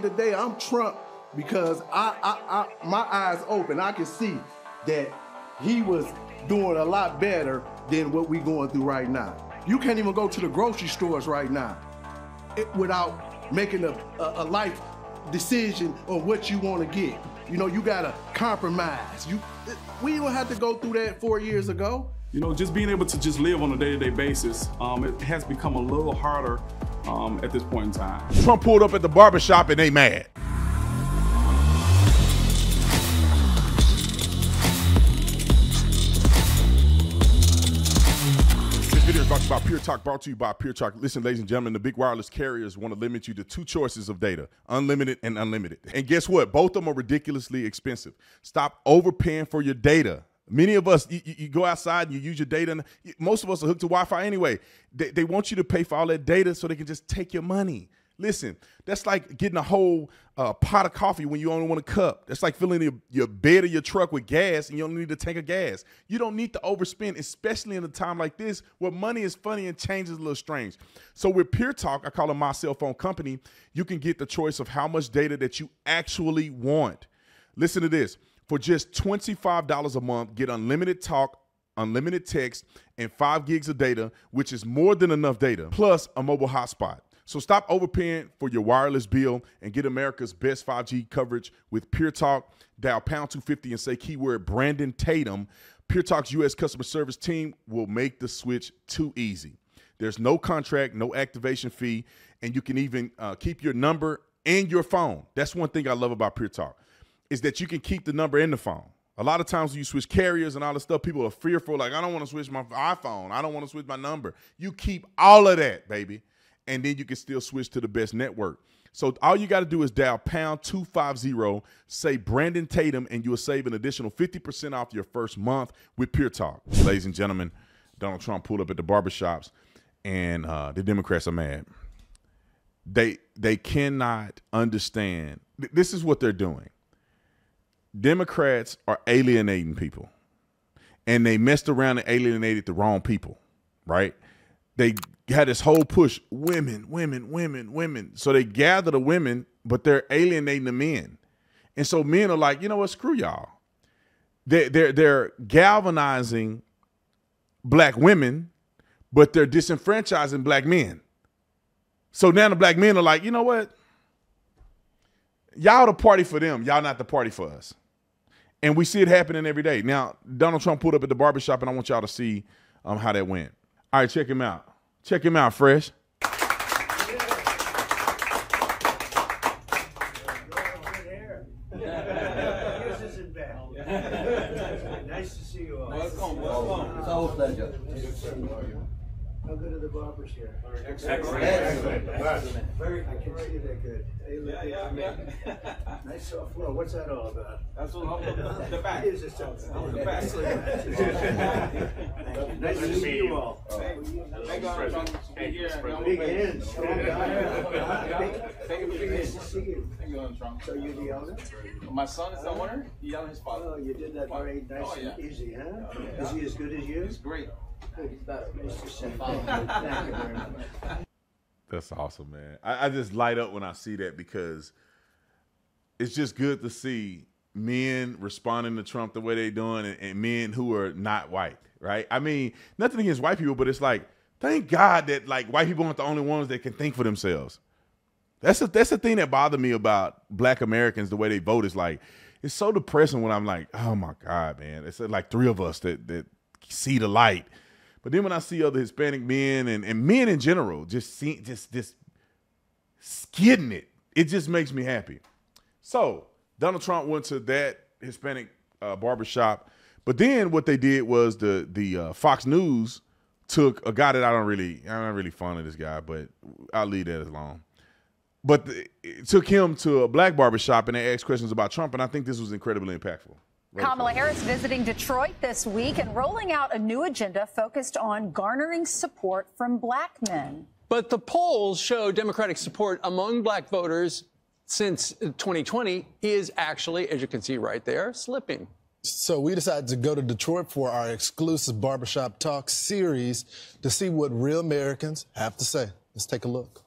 the day, I'm Trump because my eyes open. I can see that he was doing a lot better than what we're going through right now. You can't even go to the grocery stores right now without making a life decision on what you want to get. You know, you gotta compromise. We didn't have to go through that 4 years ago. You know, just being able to just live on a day-to-day basis, it has become a little harder at this point in time. Trump pulled up at the barbershop and they mad. This video is brought to you by Pure Talk, brought to you by Pure Talk. Listen, ladies and gentlemen, the big wireless carriers want to limit you to 2 choices of data, unlimited and unlimited. And guess what? Both of them are ridiculously expensive. Stop overpaying for your data. Many of us, you go outside and you use your data, and most of us are hooked to Wi-Fi anyway. They want you to pay for all that data so they can just take your money. Listen, that's like getting a whole pot of coffee when you only want a cup. That's like filling your bed of your truck with gas and you only need a tank of gas. You don't need to overspend, especially in a time like this where money is funny and change is a little strange. So with Pure Talk, I call them my cell phone company, you can get the choice of how much data that you actually want. Listen to this. For just $25 a month, get unlimited talk, unlimited text, and 5 gigs of data, which is more than enough data, plus a mobile hotspot. So stop overpaying for your wireless bill and get America's best 5G coverage with Pure Talk. Dial pound 250 and say keyword Brandon Tatum. Pure Talk's U.S. customer service team will make the switch too easy. There's no contract, no activation fee, and you can even keep your number and your phone. That's one thing I love about Pure Talk, is that you can keep the number in the phone. A lot of times when you switch carriers and all this stuff, people are fearful, like, I don't want to switch my iPhone. I don't want to switch my number. You keep all of that, baby, and then you can still switch to the best network. So all you got to do is dial pound 250, say Brandon Tatum, and you'll save an additional 50% off your first month with Pure Talk. Ladies and gentlemen, Donald Trump pulled up at the barbershops, and the Democrats are mad. They cannot understand. This is what they're doing. Democrats are alienating people, and they messed around and alienated the wrong people, right? They had this whole push, women, women, women, women. So they gather the women, but they're alienating the men. And so men are like, you know what, screw y'all. They're galvanizing black women, but they're disenfranchising black men. So now the black men are like, you know what? Y'all the party for them. Y'all not the party for us. And we see it happening every day. Now, Donald Trump pulled up at the barbershop, and I want y'all to see how that went. All right, check him out. Check him out, Fresh. Nice to see you all. Welcome. It's always a pleasure. How good are the barbers here? Excellent. Very, I can see they're good. They look nice soft floor. What's that all about? That's what the back. Is it something? The back. Nice to see you all. Big hands. Strong guy. Nice to see you. So you're the owner? My son is the owner. The owner is father. Oh, you did that very nice and easy, huh? Is he as good as you? He's great. Good. Nice to see you. Thank you very much. That's awesome, man. I just light up when I see that, because it's just good to see men responding to Trump the way they're doing, and men who are not white, right? I mean, nothing against white people, but it's like, thank God that like white people aren't the only ones that can think for themselves. That's the thing that bothered me about black Americans, the way they vote. Is like, it's so depressing when I'm like, oh my God, man. It's like 3 of us that see the light. But then when I see other Hispanic men and men in general just getting it, it just makes me happy. So Donald Trump went to that Hispanic barbershop, but then what they did was the Fox News took a guy that I'm not really fond of this guy, but I'll leave that alone. But it took him to a black barbershop and they asked questions about Trump, and I think this was incredibly impactful. Kamala Harris visiting Detroit this week and rolling out a new agenda focused on garnering support from black men. But the polls show Democratic support among black voters since 2020 is actually, as you can see right there, slipping. So we decided to go to Detroit for our exclusive Barbershop Talk series to see what real Americans have to say. Let's take a look.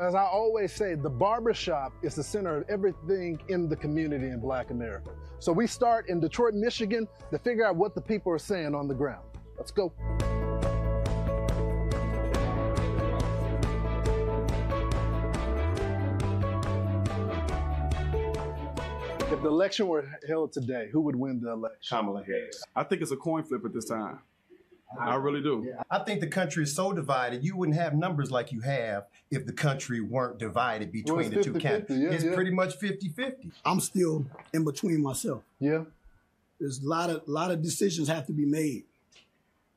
As I always say, the barbershop is the center of everything in the community in Black America. So we start in Detroit, Michigan to figure out what the people are saying on the ground. Let's go. If the election were held today, who would win the election? Kamala Harris. I think it's a coin flip at this time. I really do. I think the country is so divided, you wouldn't have numbers like you have if the country weren't divided between the two candidates. It's pretty much 50-50. I'm still in between myself. Yeah. There's a lot of decisions have to be made.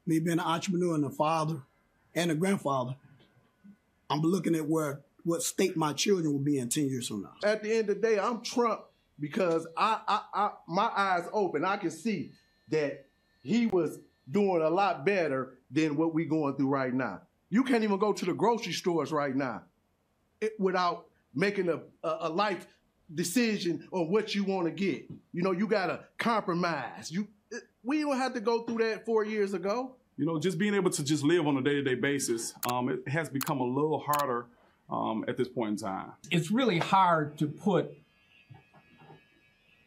Me being an entrepreneur and a father and a grandfather, I'm looking at what state my children will be in 10 years from now. At the end of the day, I'm Trump because my eyes open. I can see that he was doing a lot better than what we're going through right now. You can't even go to the grocery stores right now without making a life decision on what you want to get. You know, you got to compromise. We don't have to go through that 4 years ago. You know, just being able to just live on a day-to-day basis, it has become a little harder at this point in time. It's really hard to put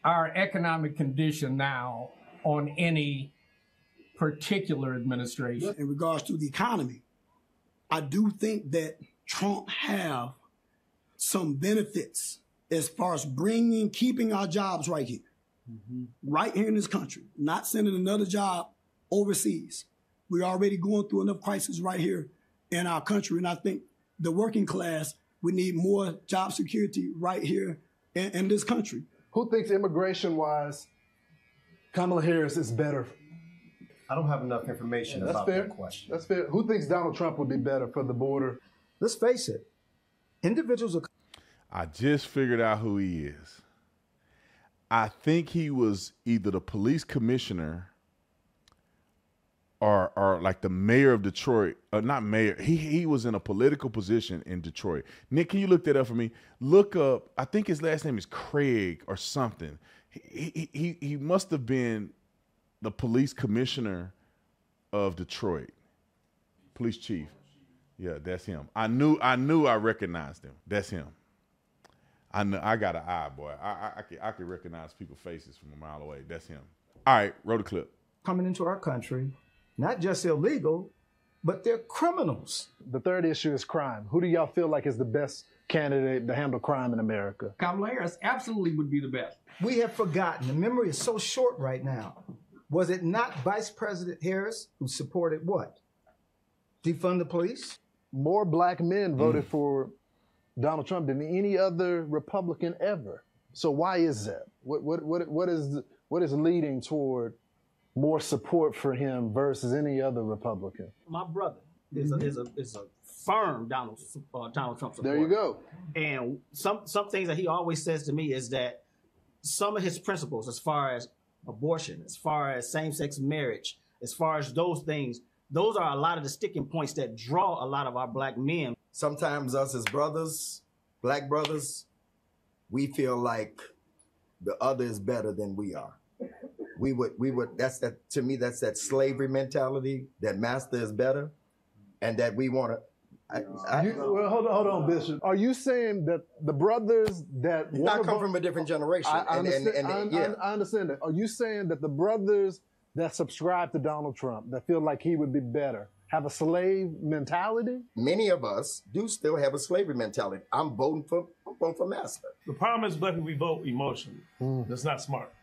our economic condition now on any particular administration. In regards to the economy, I do think that Trump have some benefits as far as keeping our jobs right here. Right here in this country, not sending another job overseas. We're already going through enough crisis right here in our country. And I think the working class, we need more job security right here in this country. Who thinks immigration-wise, Kamala Harris is better? I don't have enough information about that question. That's fair. Who thinks Donald Trump would be better for the border? Let's face it, individuals are... I just figured out who he is. I think he was either the police commissioner or like the mayor of Detroit. Not mayor. He was in a political position in Detroit. Nick, can you look that up for me? Look up, I think his last name is Craig or something. He must have been the police commissioner of Detroit. Police chief. Yeah, that's him. I knew I recognized him. That's him. I know, I got an eye, boy. I can recognize people's faces from a mile away. That's him. All right, roll the clip. Coming into our country, not just illegal, but they're criminals. The third issue is crime. Who do y'all feel like is the best candidate to handle crime in America? Kamala Harris absolutely would be the best. We have forgotten. The memory is so short right now. Was it not Vice President Harris who supported what? Defund the police? More black men voted for Donald Trump than any other Republican ever. So why is that? What is leading toward more support for him versus any other Republican? My brother is a firm Donald Trump supporter. There you go. And some things that he always says to me is that some of his principles, as far as abortion, as far as same-sex marriage, as far as those things, those are a lot of the sticking points that draw a lot of our black men. Sometimes us as brothers, black brothers, we feel like the other is better than we are. We would, to me, that's that slavery mentality, that master is better, and that we want to. Well, hold on, Bishop. Are you saying that the brothers that I come from a different generation? I understand that. Are you saying that the brothers that subscribe to Donald Trump, that feel like he would be better, have a slave mentality? Many of us do still have a slavery mentality. I'm voting for master. The problem is black people, we vote emotionally. That's not smart.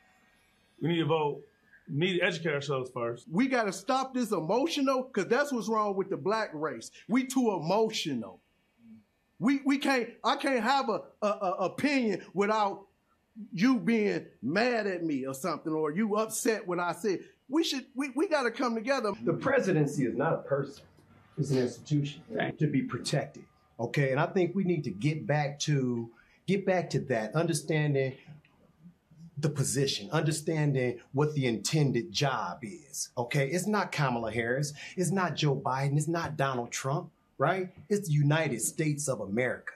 We need to vote. We need to educate ourselves first. We got to stop this emotional, because that's what's wrong with the black race. We too emotional. I can't have a opinion without you being mad at me or something, or you upset when I said. We got to come together. The presidency is not a person. It's an institution to be protected. Okay, and I think we need to get back to that, understanding the position, understanding what the intended job is. Okay, it's not Kamala Harris, it's not Joe Biden, it's not Donald Trump, right? It's the United States of America.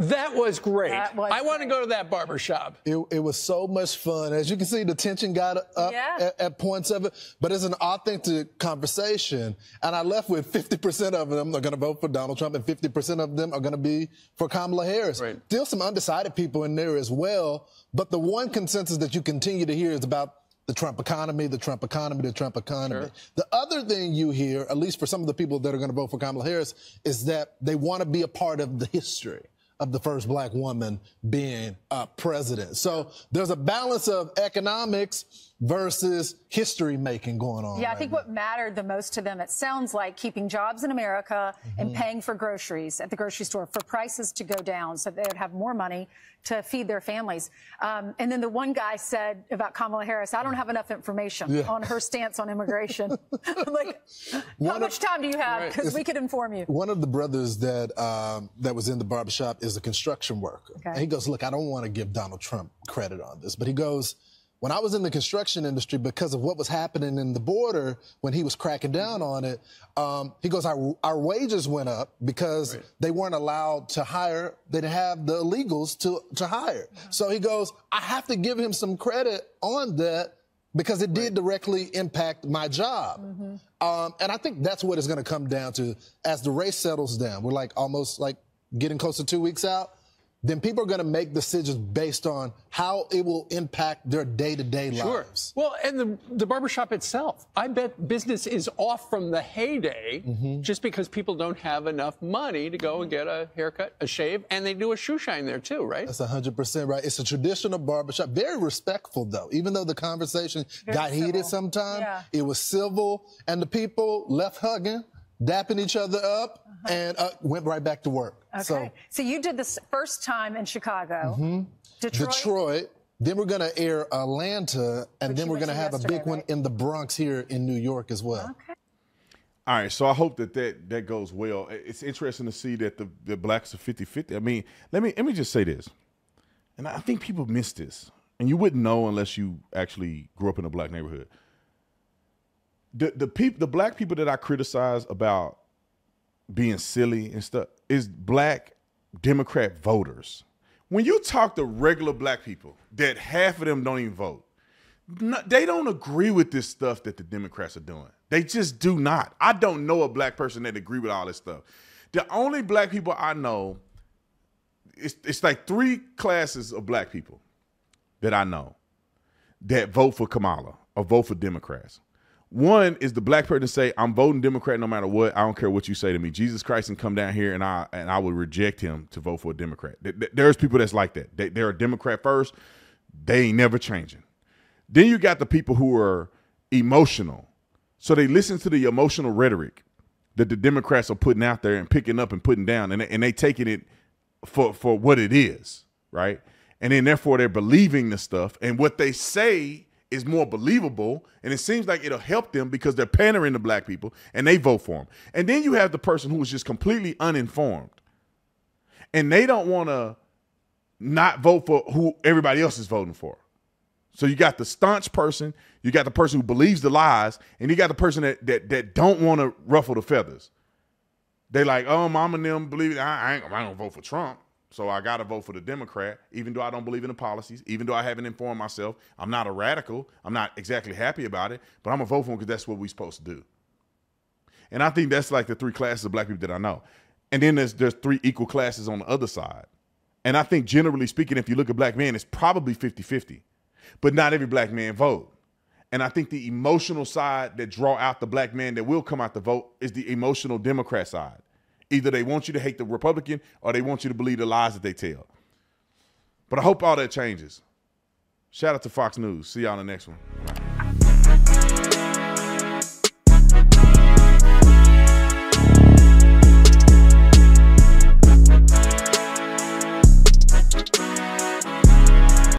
That was great. I want to go to that barbershop. It was so much fun. As you can see, the tension got up at points of it, but it's an authentic conversation. And I left with 50% of them are going to vote for Donald Trump and 50% of them are going to be for Kamala Harris. Right. Still some undecided people in there as well. But the one consensus that you continue to hear is about the Trump economy, the Trump economy, the Trump economy. Sure. The other thing you hear, at least for some of the people that are going to vote for Kamala Harris, is that they want to be a part of the history of the first black woman being president. So there's a balance of economics versus history making going on. Yeah, I think what mattered the most to them, it sounds like keeping jobs in America and paying for groceries at the grocery store for prices to go down so they would have more money to feed their families. And then the one guy said about Kamala Harris, I don't have enough information on her stance on immigration. Like, how much time do you have? Because we could inform you. One of the brothers that that was in the barbershop is a construction worker. Okay. And he goes, look, I don't want to give Donald Trump credit on this, but he goes, when I was in the construction industry, because of what was happening in the border, when he was cracking down on it, he goes, our wages went up because they weren't allowed to hire. They didn't have the illegals to hire. So he goes, I have to give him some credit on that because it did directly impact my job. And I think that's what it's going to come down to as the race settles down. We're like almost like getting close to 2 weeks out. Then people are going to make decisions based on how it will impact their day-to-day lives. Well, and the barbershop itself, I bet business is off from the heyday just because people don't have enough money to go and get a haircut, a shave, and they do a shoe shine there too, right? That's 100% right. It's a traditional barbershop. Very respectful, though. Even though the conversation got heated sometimes, it was civil, and the people left hugging, dapping each other up, and went right back to work. Okay. So you did this first time in Chicago. Detroit. Then we're going to air Atlanta, and then we're going to have a big one in the Bronx here in New York as well. Okay. All right, so I hope that goes well. It's interesting to see that the blacks are 50-50. I mean, let me just say this, and I think people miss this, and you wouldn't know unless you actually grew up in a black neighborhood. The black people that I criticize about being silly and stuff is black Democrat voters. When you talk to regular black people, that half of them don't even vote, they don't agree with this stuff that the Democrats are doing. They just do not. I don't know a black person that agree with all this stuff. The only black people I know, it's like 3 classes of black people that I know that vote for Kamala or vote for Democrats. One is the black person say, I'm voting Democrat no matter what. I don't care what you say to me. Jesus Christ can come down here and I will reject him to vote for a Democrat. There's people that's like that. They're a Democrat first. They ain't never changing. Then you got the people who are emotional. So they listen to the emotional rhetoric that the Democrats are putting out there and picking up and putting down. And they taking it for what it is, right? And then therefore they're believing the stuff. And what they say is more believable, and it seems like it'll help them because they're pandering to black people, and they vote for them. And then you have the person who is just completely uninformed, and they don't want to not vote for who everybody else is voting for. So you got the staunch person, you got the person who believes the lies, and you got the person that don't want to ruffle the feathers. They like, oh, mom and them believe I ain't gonna vote for Trump. So I got to vote for the Democrat, even though I don't believe in the policies, even though I haven't informed myself. I'm not a radical. I'm not exactly happy about it, but I'm going to vote for him because that's what we're supposed to do. And I think that's like the 3 classes of black people that I know. And then there's 3 equal classes on the other side. And I think generally speaking, if you look at black men, it's probably 50-50. But not every black man vote. And I think the emotional side that draw out the black man that will come out to vote is the emotional Democrat side. Either they want you to hate the Republican or they want you to believe the lies that they tell. But I hope all that changes. Shout out to Fox News. See y'all in the next one.